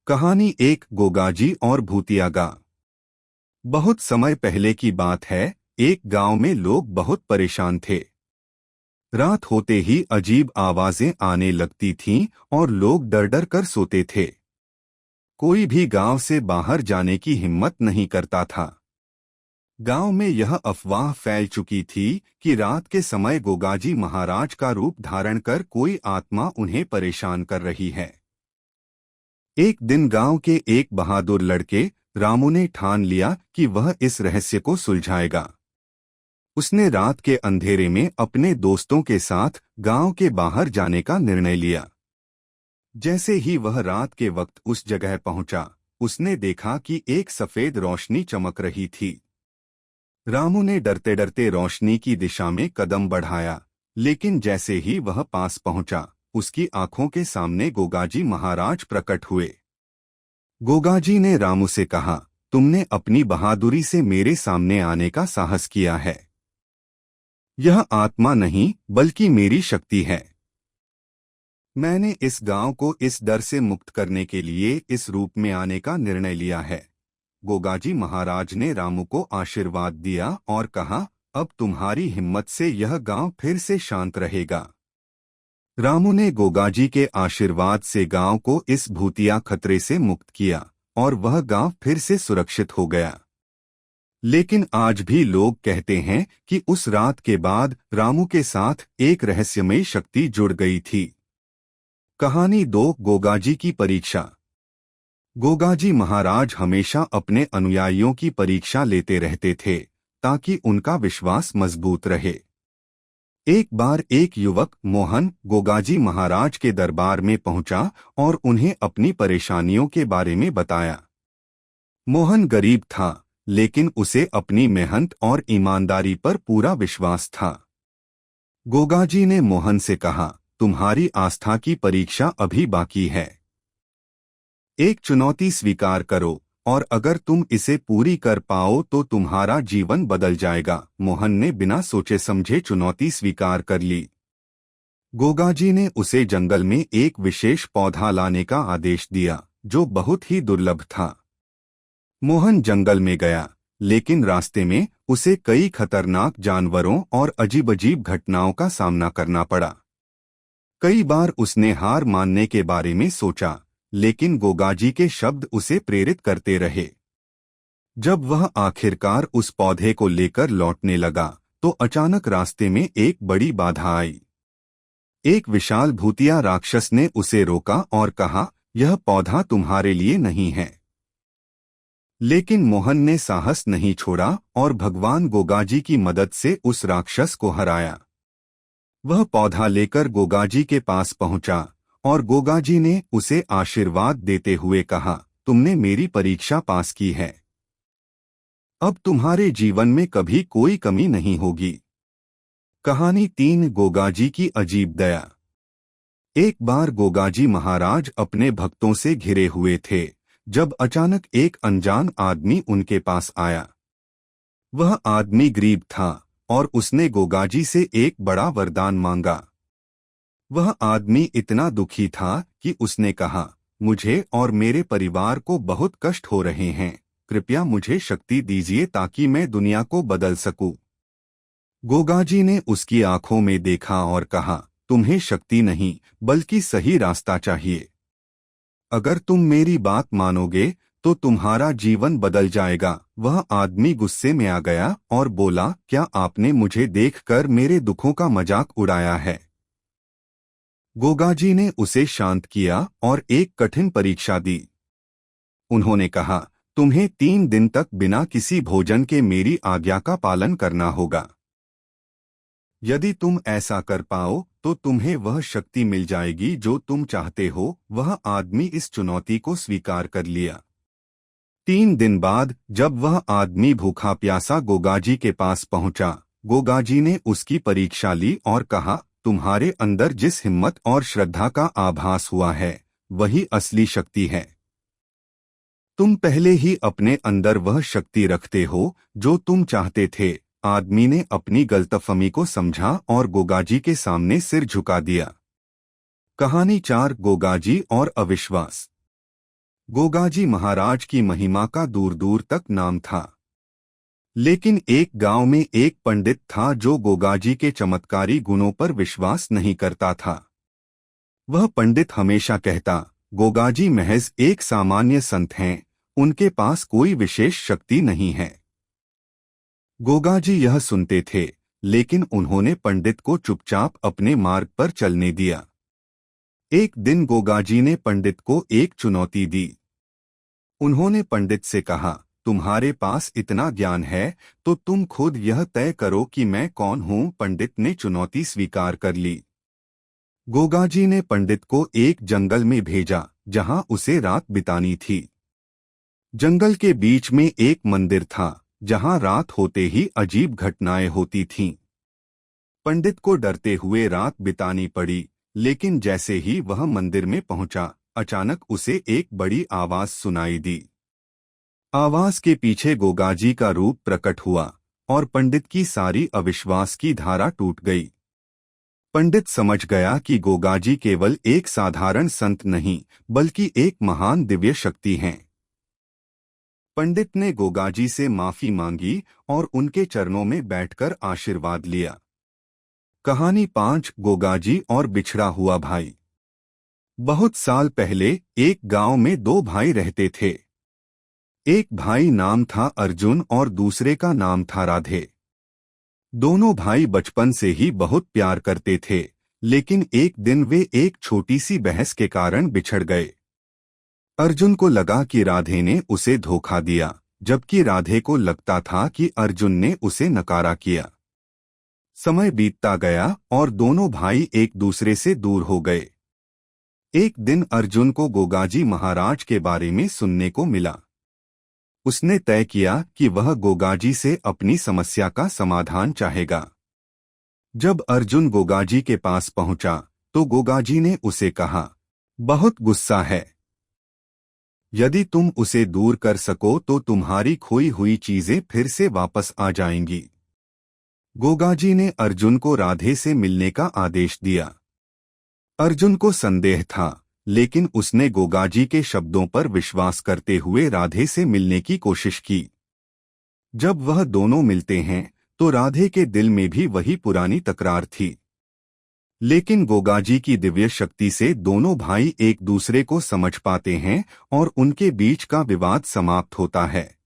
कहानी एक गोगाजी और भूतिया गांव। बहुत समय पहले की बात है। एक गांव में लोग बहुत परेशान थे। रात होते ही अजीब आवाजें आने लगती थीं और लोग डर डर कर सोते थे। कोई भी गांव से बाहर जाने की हिम्मत नहीं करता था। गांव में यह अफवाह फैल चुकी थी कि रात के समय गोगाजी महाराज का रूप धारण कर कोई आत्मा उन्हें परेशान कर रही है। एक दिन गांव के एक बहादुर लड़के रामू ने ठान लिया कि वह इस रहस्य को सुलझाएगा। उसने रात के अंधेरे में अपने दोस्तों के साथ गांव के बाहर जाने का निर्णय लिया। जैसे ही वह रात के वक्त उस जगह पहुंचा, उसने देखा कि एक सफेद रोशनी चमक रही थी। रामू ने डरते डरते रोशनी की दिशा में कदम बढ़ाया, लेकिन जैसे ही वह पास पहुंचा, उसकी आंखों के सामने गोगाजी महाराज प्रकट हुए। गोगाजी ने रामू से कहा, तुमने अपनी बहादुरी से मेरे सामने आने का साहस किया है। यह आत्मा नहीं बल्कि मेरी शक्ति है। मैंने इस गांव को इस डर से मुक्त करने के लिए इस रूप में आने का निर्णय लिया है। गोगाजी महाराज ने रामू को आशीर्वाद दिया और कहा, अब तुम्हारी हिम्मत से यह गांव फिर से शांत रहेगा। रामू ने गोगाजी के आशीर्वाद से गांव को इस भूतिया खतरे से मुक्त किया और वह गांव फिर से सुरक्षित हो गया। लेकिन आज भी लोग कहते हैं कि उस रात के बाद रामू के साथ एक रहस्यमयी शक्ति जुड़ गई थी। कहानी 2 गोगाजी की परीक्षा। गोगाजी महाराज हमेशा अपने अनुयायियों की परीक्षा लेते रहते थे ताकि उनका विश्वास मजबूत रहे। एक बार एक युवक मोहन गोगाजी महाराज के दरबार में पहुंचा और उन्हें अपनी परेशानियों के बारे में बताया। मोहन गरीब था, लेकिन उसे अपनी मेहनत और ईमानदारी पर पूरा विश्वास था। गोगाजी ने मोहन से कहा, तुम्हारी आस्था की परीक्षा अभी बाकी है। एक चुनौती स्वीकार करो और अगर तुम इसे पूरी कर पाओ तो तुम्हारा जीवन बदल जाएगा। मोहन ने बिना सोचे समझे चुनौती स्वीकार कर ली। गोगाजी ने उसे जंगल में एक विशेष पौधा लाने का आदेश दिया जो बहुत ही दुर्लभ था। मोहन जंगल में गया, लेकिन रास्ते में उसे कई खतरनाक जानवरों और अजीब-अजीब घटनाओं का सामना करना पड़ा। कई बार उसने हार मानने के बारे में सोचा, लेकिन गोगाजी के शब्द उसे प्रेरित करते रहे। जब वह आखिरकार उस पौधे को लेकर लौटने लगा तो अचानक रास्ते में एक बड़ी बाधा आई। एक विशाल भूतिया राक्षस ने उसे रोका और कहा, यह पौधा तुम्हारे लिए नहीं है। लेकिन मोहन ने साहस नहीं छोड़ा और भगवान गोगाजी की मदद से उस राक्षस को हराया। वह पौधा लेकर गोगाजी के पास पहुंचा और गोगाजी ने उसे आशीर्वाद देते हुए कहा, तुमने मेरी परीक्षा पास की है। अब तुम्हारे जीवन में कभी कोई कमी नहीं होगी। कहानी 3 गोगाजी की अजीब दया। एक बार गोगाजी महाराज अपने भक्तों से घिरे हुए थे जब अचानक एक अनजान आदमी उनके पास आया। वह आदमी गरीब था और उसने गोगाजी से एक बड़ा वरदान मांगा। वह आदमी इतना दुखी था कि उसने कहा, मुझे और मेरे परिवार को बहुत कष्ट हो रहे हैं, कृपया मुझे शक्ति दीजिए ताकि मैं दुनिया को बदल सकूं। गोगाजी ने उसकी आंखों में देखा और कहा, तुम्हें शक्ति नहीं बल्कि सही रास्ता चाहिए। अगर तुम मेरी बात मानोगे तो तुम्हारा जीवन बदल जाएगा। वह आदमी गुस्से में आ गया और बोला, क्या आपने मुझे देखकर मेरे दुखों का मजाक उड़ाया है? गोगाजी ने उसे शांत किया और एक कठिन परीक्षा दी। उन्होंने कहा, तुम्हें 3 दिन तक बिना किसी भोजन के मेरी आज्ञा का पालन करना होगा। यदि तुम ऐसा कर पाओ तो तुम्हें वह शक्ति मिल जाएगी जो तुम चाहते हो। वह आदमी इस चुनौती को स्वीकार कर लिया। 3 दिन बाद जब वह आदमी भूखा प्यासा गोगाजी के पास पहुंचा, गोगाजी ने उसकी परीक्षा ली और कहा, तुम्हारे अंदर जिस हिम्मत और श्रद्धा का आभास हुआ है वही असली शक्ति है। तुम पहले ही अपने अंदर वह शक्ति रखते हो जो तुम चाहते थे। आदमी ने अपनी गलतफहमी को समझा और गोगाजी के सामने सिर झुका दिया। कहानी 4 गोगाजी और अविश्वास। गोगाजी महाराज की महिमा का दूर दूर तक नाम था। लेकिन एक गांव में एक पंडित था जो गोगाजी के चमत्कारी गुणों पर विश्वास नहीं करता था। वह पंडित हमेशा कहता, गोगाजी महज एक सामान्य संत हैं, उनके पास कोई विशेष शक्ति नहीं है। गोगाजी यह सुनते थे, लेकिन उन्होंने पंडित को चुपचाप अपने मार्ग पर चलने दिया। एक दिन गोगाजी ने पंडित को एक चुनौती दी। उन्होंने पंडित से कहा, तुम्हारे पास इतना ज्ञान है तो तुम खुद यह तय करो कि मैं कौन हूं। पंडित ने चुनौती स्वीकार कर ली। गोगाजी ने पंडित को एक जंगल में भेजा जहां उसे रात बितानी थी। जंगल के बीच में एक मंदिर था जहां रात होते ही अजीब घटनाएं होती थीं। पंडित को डरते हुए रात बितानी पड़ी, लेकिन जैसे ही वह मंदिर में पहुंचा, अचानक उसे एक बड़ी आवाज सुनाई दी। आवाज के पीछे गोगाजी का रूप प्रकट हुआ और पंडित की सारी अविश्वास की धारा टूट गई। पंडित समझ गया कि गोगाजी केवल एक साधारण संत नहीं, बल्कि एक महान दिव्य शक्ति हैं। पंडित ने गोगाजी से माफी मांगी और उनके चरणों में बैठकर आशीर्वाद लिया। कहानी 5, गोगाजी और बिछड़ा हुआ भाई। बहुत साल पहले एक गांव में 2 भाई रहते थे। एक भाई नाम था अर्जुन और दूसरे का नाम था राधे। दोनों भाई बचपन से ही बहुत प्यार करते थे, लेकिन एक दिन वे एक छोटी सी बहस के कारण बिछड़ गए। अर्जुन को लगा कि राधे ने उसे धोखा दिया, जबकि राधे को लगता था कि अर्जुन ने उसे नकारा किया। समय बीतता गया और दोनों भाई एक दूसरे से दूर हो गए। एक दिन अर्जुन को गोगाजी महाराज के बारे में सुनने को मिला। उसने तय किया कि वह गोगाजी से अपनी समस्या का समाधान चाहेगा। जब अर्जुन गोगाजी के पास पहुंचा, तो गोगाजी ने उसे कहा, बहुत गुस्सा है। यदि तुम उसे दूर कर सको तो तुम्हारी खोई हुई चीजें फिर से वापस आ जाएंगी। गोगाजी ने अर्जुन को राधे से मिलने का आदेश दिया। अर्जुन को संदेह था, लेकिन उसने गोगाजी के शब्दों पर विश्वास करते हुए राधे से मिलने की कोशिश की। जब वह दोनों मिलते हैं तो राधे के दिल में भी वही पुरानी तकरार थी। लेकिन गोगाजी की दिव्य शक्ति से दोनों भाई एक दूसरे को समझ पाते हैं और उनके बीच का विवाद समाप्त होता है।